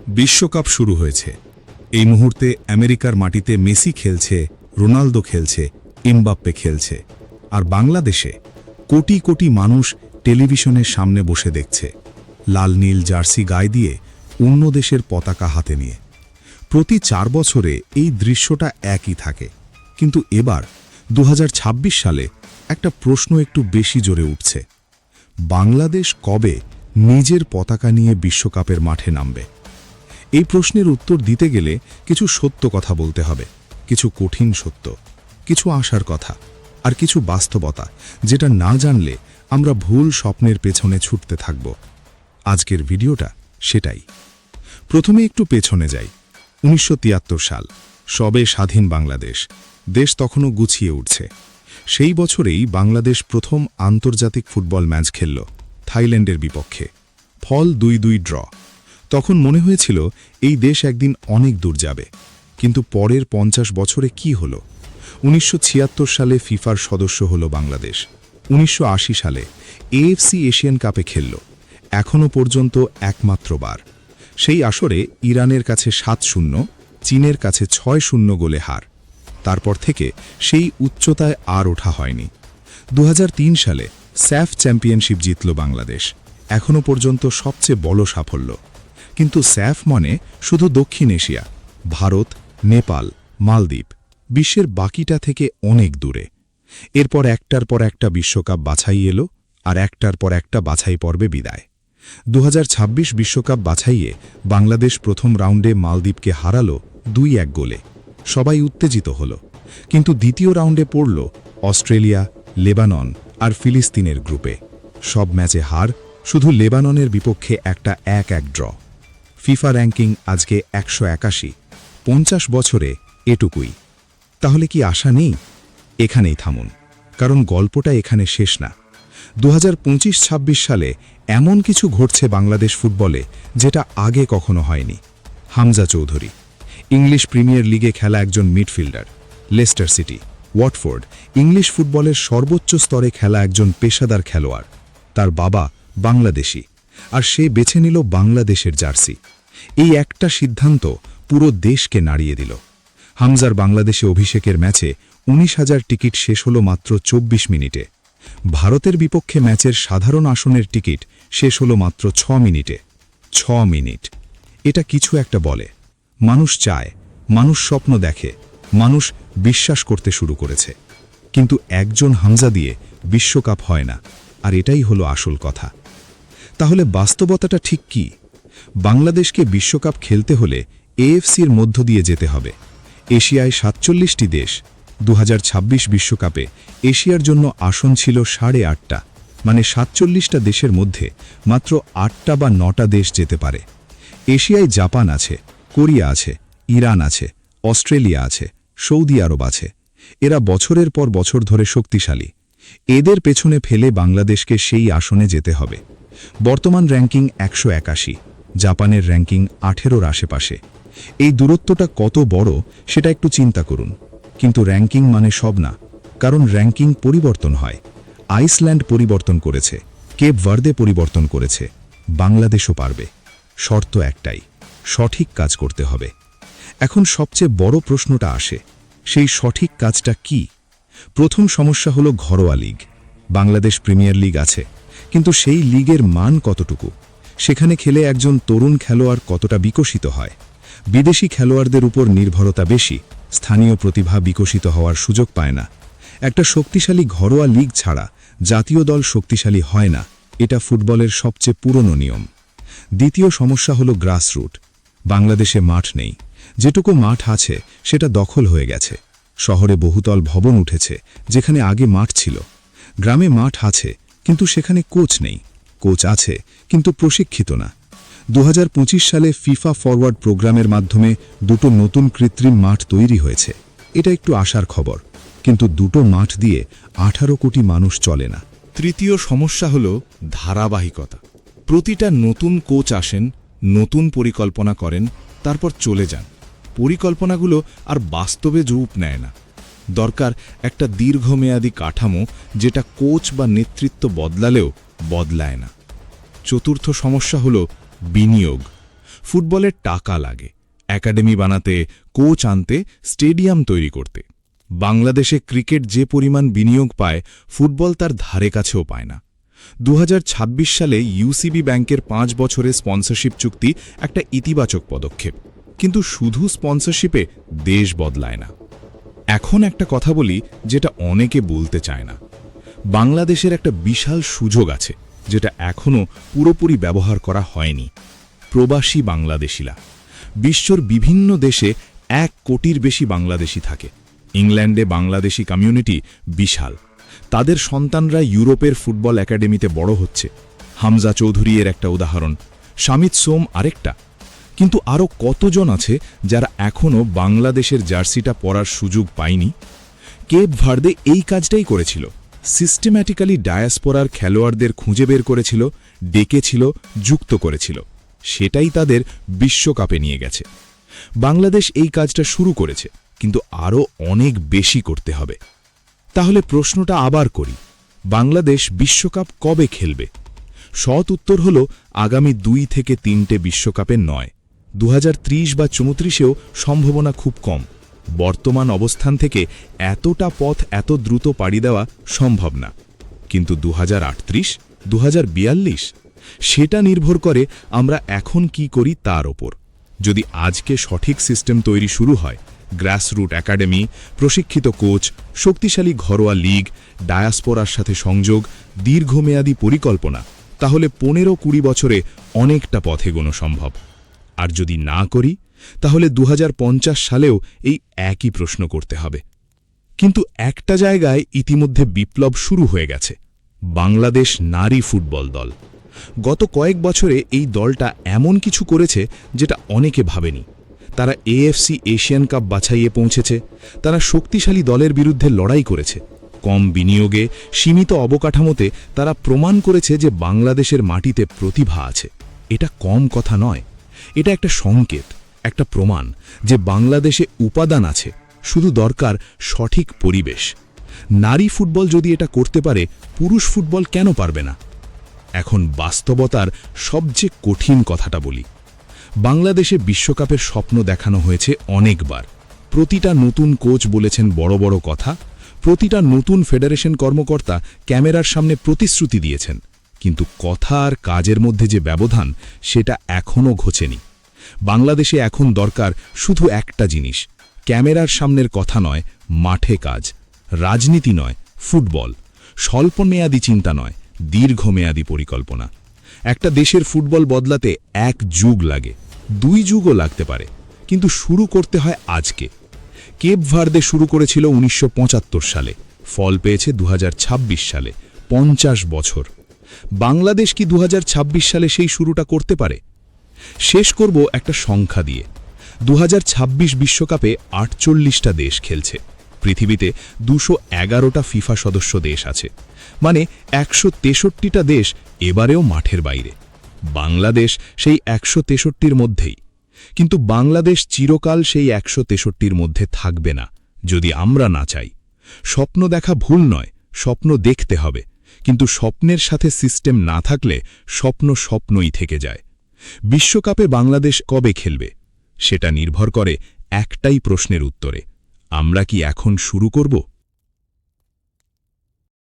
বিশ্বকাপ শুরু হয়েছে। এই মুহূর্তে আমেরিকার মাটিতে মেসি খেলছে, রোনালদো খেলছে, এমবাপ্পে খেলছে। আর বাংলাদেশে কোটি কোটি মানুষ টেলিভিশনের সামনে বসে দেখছে, লাল নীল জার্সি গায়ে দিয়ে অন্য দেশের পতাকা হাতে নিয়ে। প্রতি 4 বছরে এই দৃশ্যটা একই থাকে, কিন্তু এবার 2026 সালে একটা প্রশ্ন একটু বেশি জোরে উঠছে। বাংলাদেশ কবে নিজের পতাকা নিয়ে বিশ্বকাপের মাঠে নামবে? এই প্রশ্নের উত্তর দিতে গেলে কিছু সত্য কথা বলতে হবে, কিছু কঠিন সত্য, কিছু আশার কথা, আর কিছু বাস্তবতা যেটা না জানলে আমরা ভুল স্বপ্নের পেছনে ছুটতে থাকব। আজকের ভিডিওটা সেটাই। প্রথমে একটু পেছনে যাই। 1973 সাল, সবে স্বাধীন বাংলাদেশ, দেশ তখনও গুছিয়ে উঠছে। সেই বছরেই বাংলাদেশ প্রথম আন্তর্জাতিক ফুটবল ম্যাচ খেলল থাইল্যান্ডের বিপক্ষে। ফল 2-2 ড্র। তখন মনে হয়েছিল এই দেশ একদিন অনেক দূর যাবে, কিন্তু পরের 50 বছরে কি হলো? 1976 সালে ফিফার সদস্য হল বাংলাদেশ। 1980 সালে এএফসি এশিয়ান কাপে খেলল, এখনও পর্যন্ত একমাত্র বার। সেই আসরে ইরানের কাছে 7-0, চীনের কাছে 6-0 গোলে হার। তারপর থেকে সেই উচ্চতায় আর ওঠা হয়নি। 2003 সালে স্যাফ চ্যাম্পিয়নশিপ জিতল বাংলাদেশ, এখনও পর্যন্ত সবচেয়ে বড় সাফল্য। কিন্তু স্যাফ মানে শুধু দক্ষিণ এশিয়া, ভারত, নেপাল, মালদ্বীপ, বিশ্বের বাকিটা থেকে অনেক দূরে। এরপর একটার পর একটা বিশ্বকাপ বাছাই এলো, আর একটার পর একটা বাছাই পর্বে বিদায়। 2026 বিশ্বকাপ বাছাইয়ে বাংলাদেশ প্রথম রাউন্ডে মালদ্বীপকে হারালো 2-1 গোলে। সবাই উত্তেজিত হল, কিন্তু দ্বিতীয় রাউন্ডে পড়ল অস্ট্রেলিয়া, লেবানন আর ফিলিস্তিনের গ্রুপে। সব ম্যাচে হার, শুধু লেবাননের বিপক্ষে একটা 1-1 ড্র। ফিফা র্যাঙ্কিং আজকে 181। 50 বছরে এটুকুই। তাহলে কি আশা নেই? এখানেই থামুন, কারণ গল্পটা এখানে শেষ না। 2025-26 সালে এমন কিছু ঘটছে বাংলাদেশ ফুটবলে যেটা আগে কখনো হয়নি। হামজা চৌধুরী, ইংলিশ প্রিমিয়ার লিগে খেলা একজন midfielder. Leicester city, Watford, English ফুটবলের সর্বোচ্চ স্তরে খেলা একজন পেশাদার খেলোয়াড়। তার বাবা বাংলাদেশি, আর সে বেছে নিল বাংলাদেশের জার্সি। এই একটা সিদ্ধান্ত পুরো দেশকে নাড়িয়ে দিল। হামজার বাংলাদেশে অভিষেকের ম্যাচে 19,000 টিকিট শেষ হলো মাত্র 24 মিনিটে। ভারতের বিপক্ষে ম্যাচের সাধারণ আসনের টিকিট শেষ হলো মাত্র 6 মিনিটে। 6 মিনিট। এটা কিছু একটা বলে। মানুষ চায়, মানুষ স্বপ্ন দেখে, মানুষ বিশ্বাস করতে শুরু করেছে। কিন্তু একজন হামজা দিয়ে বিশ্বকাপ হয় না, আর এটাই হলো আসল কথা। তাহলে বাস্তবতাটা ঠিক কি? বাংলাদেশকে বিশ্বকাপ খেলতে হলে এএফসির মধ্য দিয়ে যেতে হবে। এশিয়ায় 47টি দেশ। 2026 বিশ্বকাপে এশিয়ার জন্য আসন ছিল 8.5টা, মানে 47টা দেশের মধ্যে মাত্র 8টা বা 9টা দেশ যেতে পারে। এশিয়ায় জাপান আছে, কোরিয়া আছে, ইরান আছে, অস্ট্রেলিয়া আছে, সৌদি আরব আছে। এরা বছরের পর বছর ধরে শক্তিশালী। এদের পেছনে ফেলে বাংলাদেশকে সেই আসনে যেতে হবে। বর্তমান র্যাঙ্কিং 181, জাপানের র্যাঙ্কিং 18-র আশেপাশে। এই দূরত্বটা কত বড় সেটা একটু চিন্তা করুন। কিন্তু র্যাঙ্কিং মানে সব না, কারণ র্যাঙ্কিং পরিবর্তন হয়। আইসল্যান্ড পরিবর্তন করেছে, কেপ ভার্দে পরিবর্তন করেছে, বাংলাদেশও পারবে। শর্ত একটাই, সঠিক কাজ করতে হবে। এখন সবচেয়ে বড় প্রশ্নটা আসে, সেই সঠিক কাজটা কি? প্রথম সমস্যা হলো ঘরোয়া লিগ। বাংলাদেশ প্রিমিয়ার লিগ আছে, কিন্তু সেই লিগের মান কতটুকু? সেখানে খেলে একজন তরুণ খেলোয়াড় কতটা বিকশিত হয়? বিদেশি খেলোয়াড়দের উপর নির্ভরতা বেশি, স্থানীয় প্রতিভা বিকশিত হওয়ার সুযোগ পায় না। একটা শক্তিশালী ঘরোয়া লিগ ছাড়া জাতীয় দল শক্তিশালী হয় না, এটা ফুটবলের সবচেয়ে পুরনো নিয়ম। দ্বিতীয় সমস্যা হলো গ্রাসরুট। বাংলাদেশে মাঠ নেই, যেটুকু মাঠ আছে সেটা দখল হয়ে গেছে। শহরে বহুতল ভবন উঠেছে যেখানে আগে মাঠ ছিল। গ্রামে মাঠ আছে, কিন্তু সেখানে কোচ নেই। কোচ আছে, কিন্তু প্রশিক্ষিত না। 2025 সালে ফিফা ফরওয়ার্ড প্রোগ্রামের মাধ্যমে 2টো নতুন কৃত্রিম মাঠ তৈরি হয়েছে। এটা একটু আশার খবর, কিন্তু 2টো মাঠ দিয়ে 18 কোটি মানুষ চলে না। তৃতীয় সমস্যা হল ধারাবাহিকতা। প্রতিটা নতুন কোচ আসেন, নতুন পরিকল্পনা করেন, তারপর চলে যান। পরিকল্পনাগুলো আর বাস্তবে রূপ নেয় না। দরকার একটা দীর্ঘমেয়াদী কাঠামো, যেটা কোচ বা নেতৃত্ব বদলালেও বদলায় না। চতুর্থ সমস্যা হল বিনিয়োগ। ফুটবলের টাকা লাগে একাডেমি বানাতে, কোচ আনতে, স্টেডিয়াম তৈরি করতে। বাংলাদেশে ক্রিকেট যে পরিমাণ বিনিয়োগ পায়, ফুটবল তার ধারে কাছেও পায় না। 2026 সালে ইউসিবি ব্যাংকের 5 বছরের স্পন্সরশিপ চুক্তি একটা ইতিবাচক পদক্ষেপ, কিন্তু শুধু স্পন্সরশিপে দেশ বদলায় না। এখন একটা কথা বলি যেটা অনেকে বলতে চায় না। বাংলাদেশের একটা বিশাল সুযোগ আছে যেটা এখনও পুরোপুরি ব্যবহার করা হয়নি। প্রবাসী বাংলাদেশিরা। বিশ্বর বিভিন্ন দেশে 1 কোটির বেশি বাংলাদেশি থাকে। ইংল্যান্ডে বাংলাদেশি কমিউনিটি বিশাল। তাদের সন্তানরা ইউরোপের ফুটবল একাডেমিতে বড় হচ্ছে। হামজা চৌধুরী এর একটা উদাহরণ, শামিত সোম আরেকটা। কিন্তু আরও কতজন আছে যারা এখনও বাংলাদেশের জার্সিটা পরার সুযোগ পায়নি? কেপ ভার্দে এই কাজটাই করেছিল। সিস্টেম্যাটিক্যালি ডায়াসপোরার খেলোয়াড়দের খুঁজে বের করেছিল, ডেকেছিল, যুক্ত করেছিল। সেটাই তাদের বিশ্বকাপে নিয়ে গেছে। বাংলাদেশ এই কাজটা শুরু করেছে, কিন্তু আরও অনেক বেশি করতে হবে। তাহলে প্রশ্নটা আবার করি, বাংলাদেশ বিশ্বকাপ কবে খেলবে? সৎ উত্তর হল আগামী 2 থেকে 3টে বিশ্বকাপে নয়। 2030 বা 34-এও সম্ভাবনা খুব কম। বর্তমান অবস্থান থেকে এতটা পথ এত দ্রুত পাড়ি দেওয়া সম্ভব না। কিন্তু 2038, 2042 সেটা নির্ভর করে আমরা এখন কি করি তার ওপর। যদি আজকে সঠিক সিস্টেম তৈরি শুরু হয়, গ্রাসরুট একাডেমি, প্রশিক্ষিত কোচ, শক্তিশালী ঘরোয়া লিগ, ডায়াসপোরার সাথে সংযোগ, দীর্ঘমেয়াদী পরিকল্পনা, তাহলে 15-20 বছরে অনেকটা পথ এগোনো সম্ভব। আর যদি না করি, তাহলে 2050 সালেও এই একই প্রশ্ন করতে হবে। কিন্তু একটা জায়গায় ইতিমধ্যে বিপ্লব শুরু হয়ে গেছে, বাংলাদেশ নারী ফুটবল দল। গত কয়েক বছরে এই দলটা এমন কিছু করেছে যেটা অনেকে ভাবেনি। তারা এএফসি এশিয়ান কাপ বাছাইয়ে পৌঁছেছে। তারা শক্তিশালী দলের বিরুদ্ধে লড়াই করেছে। কম বিনিয়োগে, সীমিত অবকাঠামোতে তারা প্রমাণ করেছে যে বাংলাদেশের মাটিতে প্রতিভা আছে। এটা কম কথা নয়, এটা একটা সংকেত, একটা প্রমাণ যে বাংলাদেশে উপাদান আছে, শুধু দরকার সঠিক পরিবেশ। নারী ফুটবল যদি এটা করতে পারে, পুরুষ ফুটবল কেন পারবে না? এখন বাস্তবতার সবচেয়ে কঠিন কথাটা বলি। বাংলাদেশে বিশ্বকাপের স্বপ্ন দেখানো হয়েছে অনেকবার। প্রতিটা নতুন কোচ বলেছেন বড় বড় কথা, প্রতিটা নতুন ফেডারেশন কর্মকর্তা ক্যামেরার সামনে প্রতিশ্রুতি দিয়েছেন, কিন্তু কথা আর কাজের মধ্যে যে ব্যবধান, সেটা এখনও ঘোচেনি। বাংলাদেশে এখন দরকার শুধু একটা জিনিস, ক্যামেরার সামনের কথা নয়, মাঠে কাজ। রাজনীতি নয়, ফুটবল। স্বল্পমেয়াদী চিন্তা নয়, দীর্ঘমেয়াদী পরিকল্পনা। একটা দেশের ফুটবল বদলাতে 1 যুগ লাগে, 2 যুগও লাগতে পারে, কিন্তু শুরু করতে হয় আজকে। কেপ ভার্দে শুরু করেছিল 1975 সালে, ফল পেয়েছে 2026 সালে, 50 বছর। বাংলাদেশ কি 2026 সালে সেই শুরুটা করতে পারে? শেষ করব একটা সংখ্যা দিয়ে। 2026 বিশ্বকাপে 48টা দেশ খেলছে। পৃথিবীতে 211টা ফিফা সদস্য দেশ আছে, মানে 163টা দেশ এবারেও মাঠের বাইরে। বাংলাদেশ সেই 163র মধ্যেই। কিন্তু বাংলাদেশ চিরকাল সেই 163র মধ্যে থাকবে না, যদি আমরা না চাই। স্বপ্ন দেখা ভুল নয়, স্বপ্ন দেখতে হবে, কিন্তু স্বপ্নের সাথে সিস্টেম না থাকলে স্বপ্ন স্বপ্নই থেকে যায়। বিশ্বকাপে বাংলাদেশ কবে খেলবে, সেটা নির্ভর করে একটাই প্রশ্নের উত্তরে, আমরা কি এখন শুরু করব?